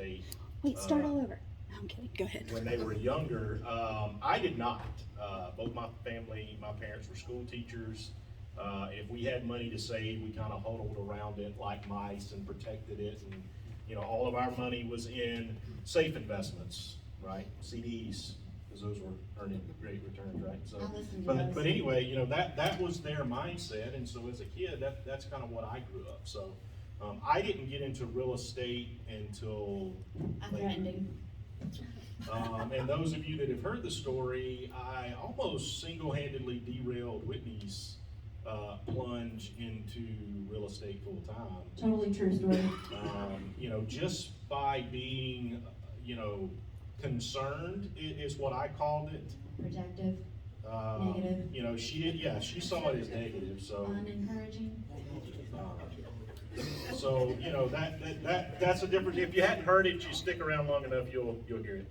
estate. Wait, start all over. No, I'm kidding, go ahead. When they were younger. I did not. Both my family, my parents were school teachers. If we had money to save, we kind of huddled around it like mice and protected it. And, you know, all of our money was in safe investments, right? CDs, because those were earning great returns, right? So, but anyway, you know, that was their mindset. And so as a kid, that's kind of what I grew up. So I didn't get into real estate until After ending. And those of you that have heard the story, I almost single-handedly derailed Whitney's plunge into real estate full-time. Totally true story. You know, just by being, you know, concerned is what I called it. Protective, negative. You know, she saw it as negative, so. Unencouraging. So, you know, that's the difference. If you hadn't heard it, you stick around long enough, you'll hear it.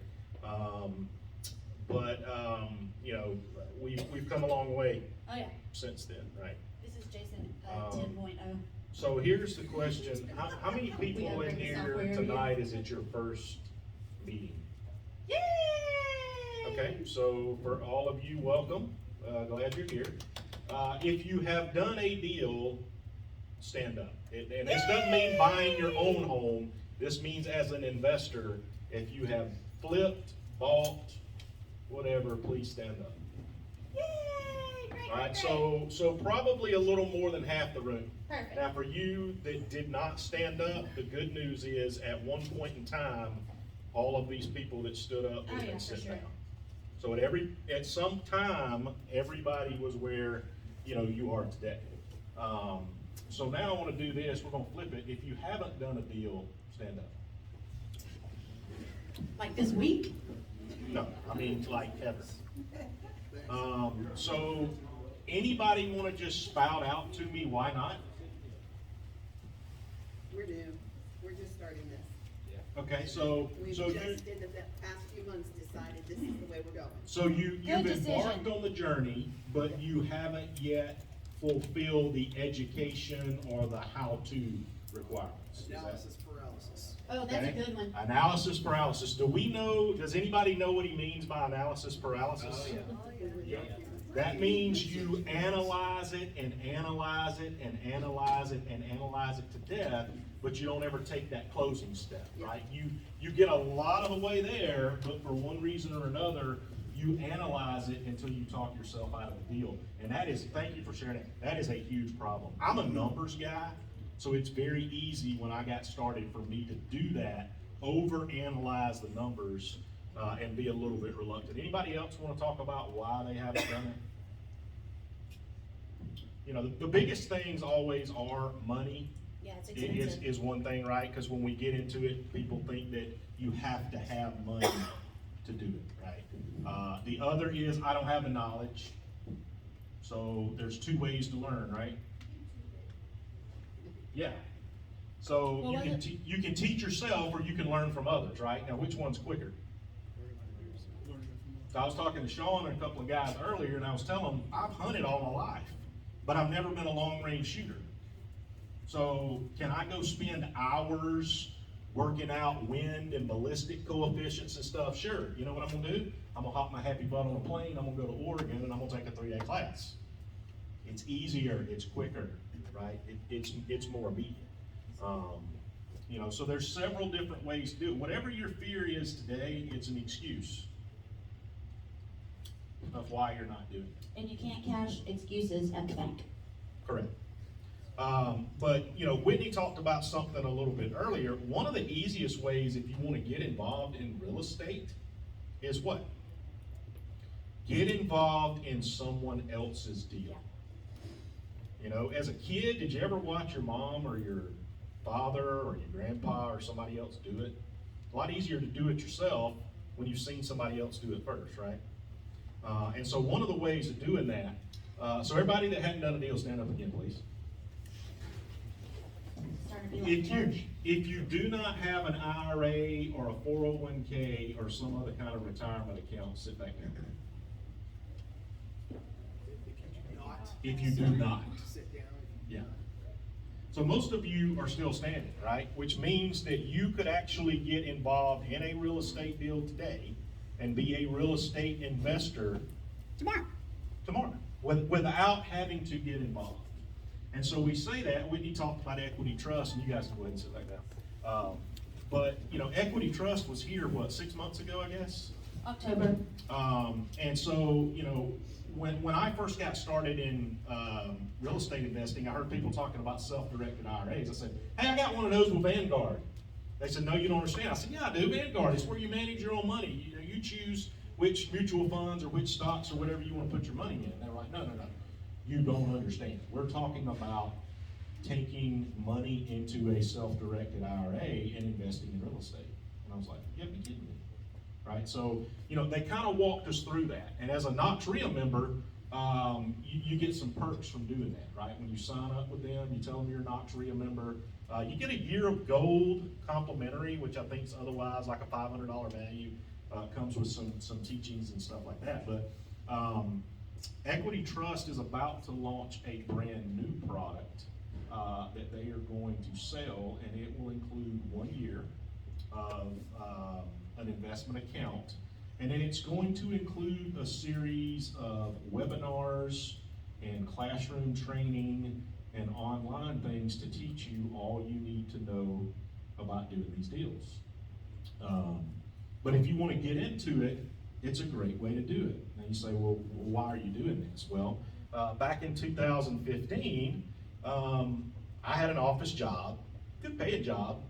You know, we've come a long way. Oh yeah. Since then, right? This is Jason 10.0. So here's the question: How many people in here tonight is it your first meeting? Yay! Okay, so for all of you, welcome. Glad you're here. If you have done a deal, stand up. And this doesn't mean buying your own home. This means as an investor, if you have flipped, bought, whatever, please stand up. Yay! Great, All right, great. so probably a little more than half the room. Perfect. Now for you that did not stand up, the good news is at one point in time, all of these people that stood up Oh, yeah, didn't for sit sure. down. So at some time, everybody was where, you know, you are today. So now I want to do this. We're going to flip it. If you haven't done a deal, stand up. Like this week? No, I mean like ever. So anybody want to just spout out to me why not? We're new. We're just starting this. Okay, so We've just in the past few months decided this is the way we're going. so you've Good embarked decision. on the journey, but you haven't yet fulfilled the education or the how-to requirements. Analysis paralysis. Oh, that's a Okay? good one. Analysis paralysis. Does anybody know what he means by analysis paralysis? That means you analyze it and analyze it and analyze it and analyze it to death, but you don't ever take that closing step, right? You get a lot of the way there, but for one reason or another, you analyze it until you talk yourself out of the deal. And that is, thank you for sharing it, that is a huge problem. I'm a numbers guy, so it's very easy when I got started for me to do that, overanalyze the numbers, and be a little bit reluctant. Anybody else want to talk about why they haven't done it? You know, the biggest things always are money. Yeah, it's It expensive. is one thing, right? Because when we get into it, people think that you have to have money to do it, right? The other is I don't have the knowledge. So there's two ways to learn, right? Yeah. So Well, you can teach yourself or you can learn from others, right? Now, which one's quicker? So I was talking to Sean and a couple of guys earlier, and I was telling them I've hunted all my life, but I've never been a long-range shooter. So can I go spend hours working out wind and ballistic coefficients and stuff? Sure. You know what I'm gonna do? I'm gonna hop my happy butt on a plane, I'm gonna go to Oregon, and I'm gonna take a 3-day class. It's easier, it's quicker, right? It's more immediate. You know, so there's several different ways to do it. Whatever your fear is today, it's an excuse of why you're not doing it. And you can't cash excuses at the bank. Correct. But, you know, Whitney talked about something a little bit earlier. One of the easiest ways if you want to get involved in real estate is what? Get involved in someone else's deal. You know, as a kid, did you ever watch your mom or your father or your grandpa or somebody else do it? A lot easier to do it yourself when you've seen somebody else do it first, right? And so one of the ways of doing that, so everybody that hadn't done a deal, stand up again, please. Starting to be like church. If you do not have an IRA or a 401k or some other kind of retirement account, sit back down. If you do not, If you do not, sit down. yeah. So most of you are still standing, right? Which means that you could actually get involved in a real estate deal today and be a real estate investor tomorrow, without having to get involved. And so we say that. Whitney talked about equity trust, and you guys can go ahead and sit back down. But equity trust was here, 6 months ago, I guess? October. And so, when I first got started in real estate investing, I heard people talking about self-directed IRAs. I said, hey, I got one of those with Vanguard. They said, no, you don't understand. I said, yeah, I do. Vanguard is where you manage your own money. You choose which mutual funds or which stocks or whatever you want to put your money in. They're like, no. You don't understand. We're talking about taking money into a self-directed IRA and investing in real estate. And I was like, you gotta be kidding me. Right? So, they kind of walked us through that. And as a Knox REIA member, you get some perks from doing that, right? When you sign up with them, you tell them you're a Knox REIA member. You get a year of gold complimentary, which I think is otherwise like a $500 value. Comes with some teachings and stuff like that. But Equity Trust is about to launch a brand new product that they are going to sell, and it will include 1 year of an investment account, and then it's going to include a series of webinars and classroom training and online things to teach you all you need to know about doing these deals. But if you want to get into it, it's a great way to do it. Now you say, well, why are you doing this? Well, back in 2015, I had an office job, good paying job,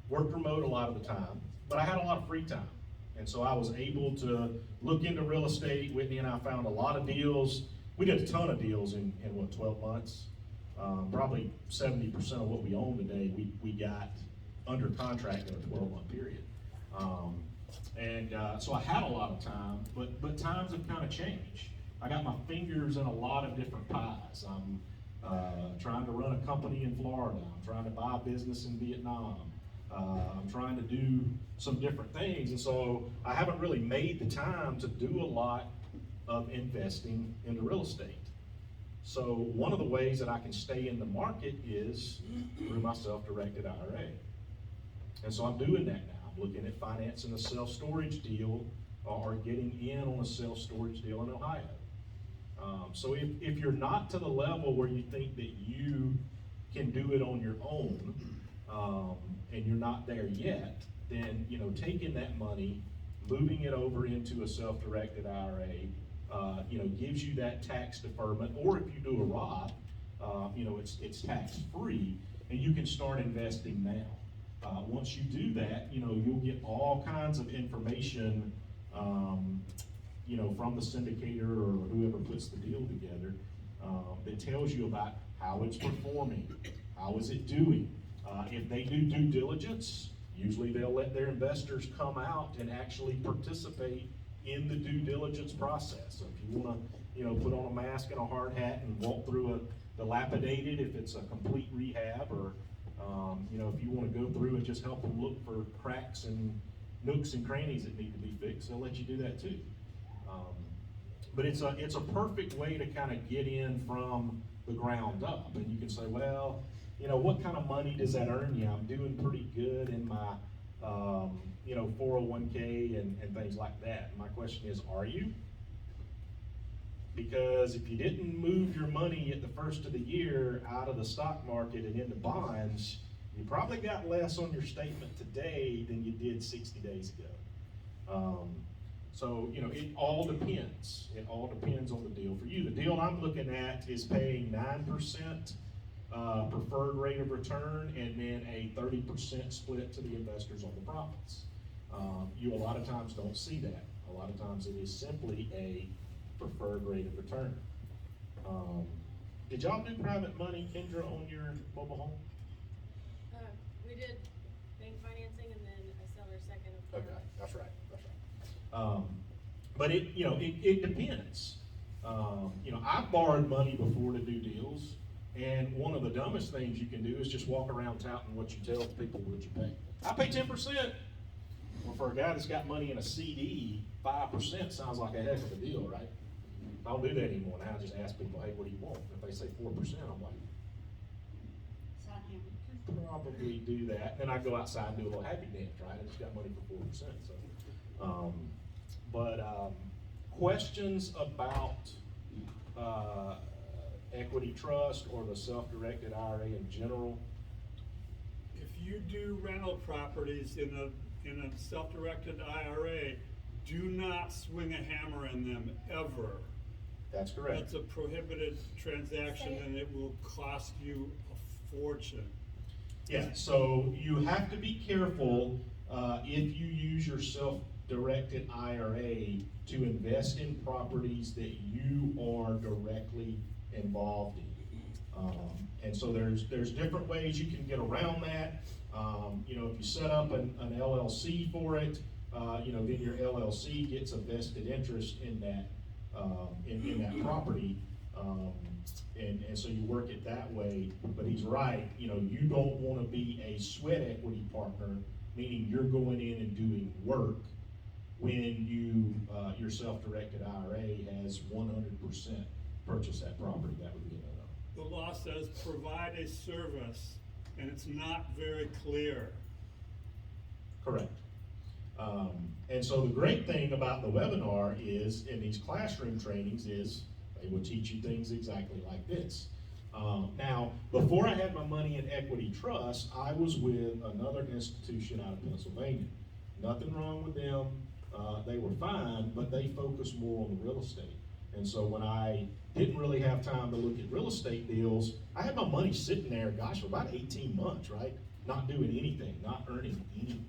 worked remote a lot of the time, but I had a lot of free time. And so I was able to look into real estate. Whitney and I found a lot of deals. We did a ton of deals in 12 months? Probably 70% of what we own today, we got under contract in a 12-month period. So I had a lot of time, but times have kind of changed. I got my fingers in a lot of different pies. I'm trying to run a company in Florida. I'm trying to buy a business in Vietnam. I'm trying to do some different things, and so I haven't really made the time to do a lot of investing into real estate. So one of the ways that I can stay in the market is through my self-directed IRA. And so I'm doing that now. I'm looking at financing a self-storage deal or getting in on a self-storage deal in Ohio. So if you're not to the level where you think that you can do it on your own, and you're not there yet, then taking that money, moving it over into a self-directed IRA, gives you that tax deferment. Or if you do a Roth, it's tax free, and you can start investing now. Once you do that, you'll get all kinds of information, from the syndicator or whoever puts the deal together, that tells you about how it's performing, how is it doing. If they do due diligence, usually they'll let their investors come out and actually participate in the due diligence process. So if you want to, put on a mask and a hard hat and walk through a dilapidated, if it's a complete rehab, or if you want to go through and just help them look for cracks and nooks and crannies that need to be fixed, they'll let you do that too. But it's a perfect way to kind of get in from the ground up, and you can say, well, what kind of money does that earn you? I'm doing pretty good in my 401k and things like that. My question is, are you? Because if you didn't move your money at the first of the year out of the stock market and into bonds, you probably got less on your statement today than you did 60 days ago. So, it all depends. It all depends on the deal for you. The deal I'm looking at is paying 9% preferred rate of return, and then a 30% split to the investors on the profits. You a lot of times don't see that. A lot of times it is simply a preferred rate of return. Did y'all do private money, Kendra, on your mobile home? We did bank financing, and then I sell our second of Okay, that's right. But it depends. I've borrowed money before to do deals, and one of the dumbest things you can do is just walk around touting what you tell people what you pay. I pay 10%. Well, for a guy that's got money in a CD, 5% sounds like a heck of a deal, right? I don't do that anymore now. I just ask people, hey, what do you want? If they say 4%, I'm like, probably do that. Then I go outside and do a little happy dance, right? I just got money for 4%, so. Questions about, equity trust or the self-directed IRA in general? If you do rental properties in a self-directed IRA, do not swing a hammer in them ever. That's correct. That's a prohibited transaction and it will cost you a fortune. Yeah, so you have to be careful, if you use your self-directed IRA to invest in properties that you are directly involved in. And so there's different ways you can get around that. You know, if you set up an LLC for it, you know, then your LLC gets a vested interest in that, in that property. And so you work it that way, but he's right, you know, you don't wanna be a sweat equity partner, meaning you're going in and doing work when you, your self-directed IRA has 100% purchase that property. That would be a no-no. The law says provide a service and it's not very clear. Correct. And so the great thing about the webinar is, in these classroom trainings, is they will teach you things exactly like this. Now, before I had my money in equity trust, I was with another institution out of Pennsylvania. Nothing wrong with them. They were fine, but they focused more on the real estate. And so when I didn't really have time to look at real estate deals, I had my money sitting there, gosh, for about 18 months, right? Not doing anything, not earning anything.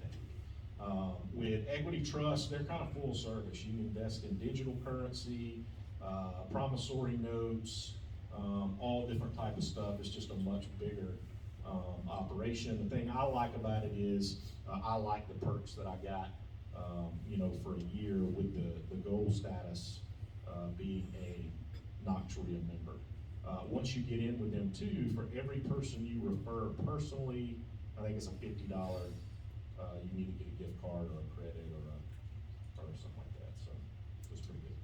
With equity trust, they're kind of full service. You invest in digital currency, promissory notes, all different type of stuff. It's just a much bigger operation. The thing I like about it is I like the perks that I got, you know, for a year with the gold status, being a Knox REIA member. Once you get in with them too, for every person you refer personally, I think it's a $50, you need to get a gift card or a credit or something like that, so it's pretty good.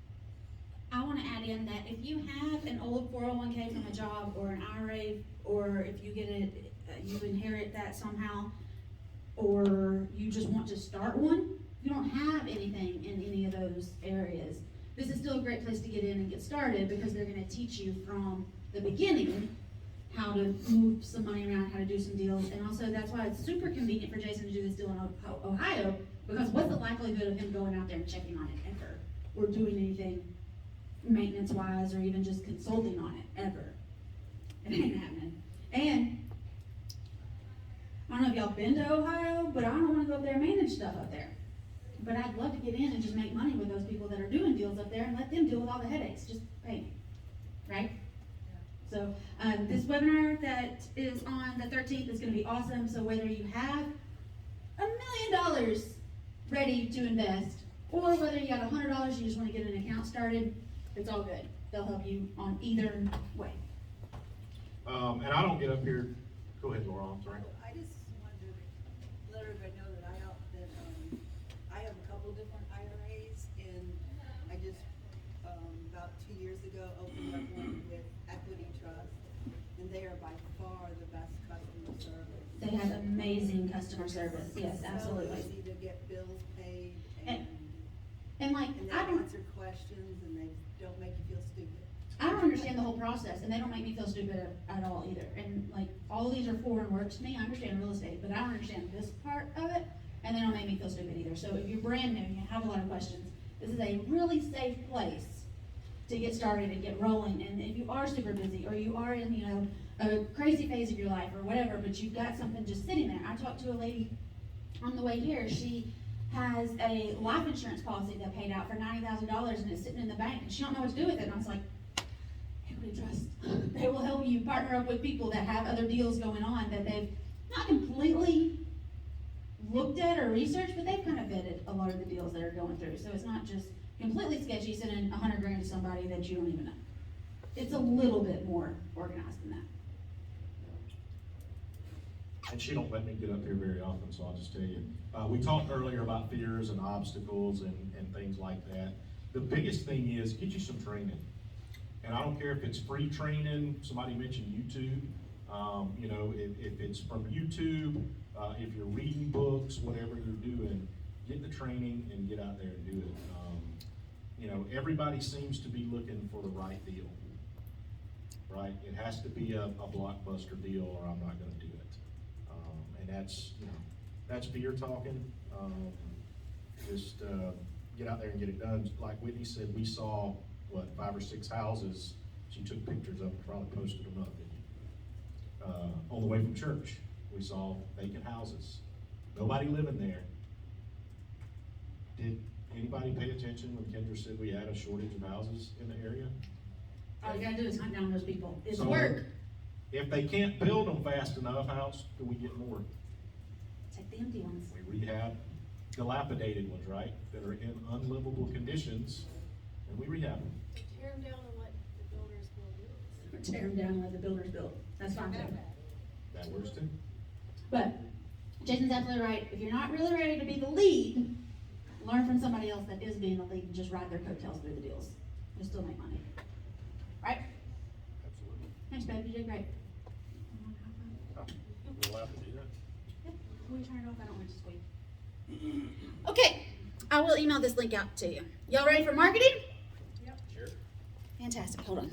I wanna add in that if you have an old 401k from a job or an IRA, or if you get it, you inherit that somehow, or you just want to start one, you don't have anything in any of those areas, this is still a great place to get in and get started, because they're gonna teach you from the beginning how to move some money around, how to do some deals, and also that's why it's super convenient for Jason to do this deal in Ohio, because what's the likelihood of him going out there and checking on it ever, or doing anything maintenance-wise, or even just consulting on it, ever? It ain't happening. And I don't know if y'all been to Ohio, but I don't wanna go up there and manage stuff up there. But I'd love to get in and just make money with those people that are doing deals up there and let them deal with all the headaches, just pay me, right? So, this webinar that is on the 13th is gonna be awesome, so whether you have $1 million ready to invest, or whether you got $100, you just wanna get an account started, it's all good. They'll help you on either way. And I don't get up here, go ahead, Laura, I'm sorry. I just wanted to let everybody know that I have a couple different IRAs, and I just, about 2 years ago, opened up one with Equity Trust, and they are by far the best customer service. They have amazing customer service, yes, absolutely. So easy to get bills paid, And and like, they I don't answer questions, and they don't make you feel stupid. understand the whole process, and they don't make me feel stupid at all either. And like, all of these are foreign words to me. I understand real estate, but I don't understand this part of it, and they don't make me feel stupid either. So if you're brand new and you have a lot of questions, this is a really safe place to get started and get rolling. And if you are super busy, or you are in, you know, a crazy phase of your life or whatever, but you've got something just sitting there. I talked to a lady on the way here. She has a life insurance policy that paid out for $90,000 and it's sitting in the bank, and she don't know what to do with it. And I was like, Equity Trust, they will help you partner up with people that have other deals going on that they've not completely looked at or researched, but they've kind of vetted a lot of the deals that are going through. So it's not just completely sketchy sending $100,000 to somebody that you don't even know. It's a little bit more organized than that. And she don't let me get up here very often, so I'll just tell you. We talked earlier about fears and obstacles and things like that. The biggest thing is get you some training. And I don't care if it's free training, somebody mentioned YouTube. You know, if it's from YouTube, if you're reading books, whatever you're doing, get the training and get out there and do it. You know, everybody seems to be looking for the right deal, right? It has to be a blockbuster deal or I'm not gonna do it. And that's, you know, that's fear talking. Just get out there and get it done. Like Whitney said, we saw, what, 5 or 6 houses. She took pictures of them, probably posted them up, didn't you? On the way from church, we saw vacant houses. Nobody living there. Did anybody pay attention when Kendra said we had a shortage of houses in the area? All you gotta do is hunt down those people. It's So, work. If they can't build them fast enough, how else do we get more? Take the empty ones. We rehab dilapidated ones, right, that are in unlivable conditions, and we rehab them. Tear them down and let the builders build Or tear them down and let the builders build. That's fine too. That works too. But Jason's absolutely right. If you're not really ready to be the lead, learn from somebody else that is being the lead and just ride their coattails through the deals. You'll still make money. Right? Absolutely. Thanks, babe. You did great. We're allowed to do that. Yep. When you turn it off, I don't want it to squeak. Okay. I will email this link out to you. Y'all ready for marketing? Yep. Sure. Fantastic. Hold on.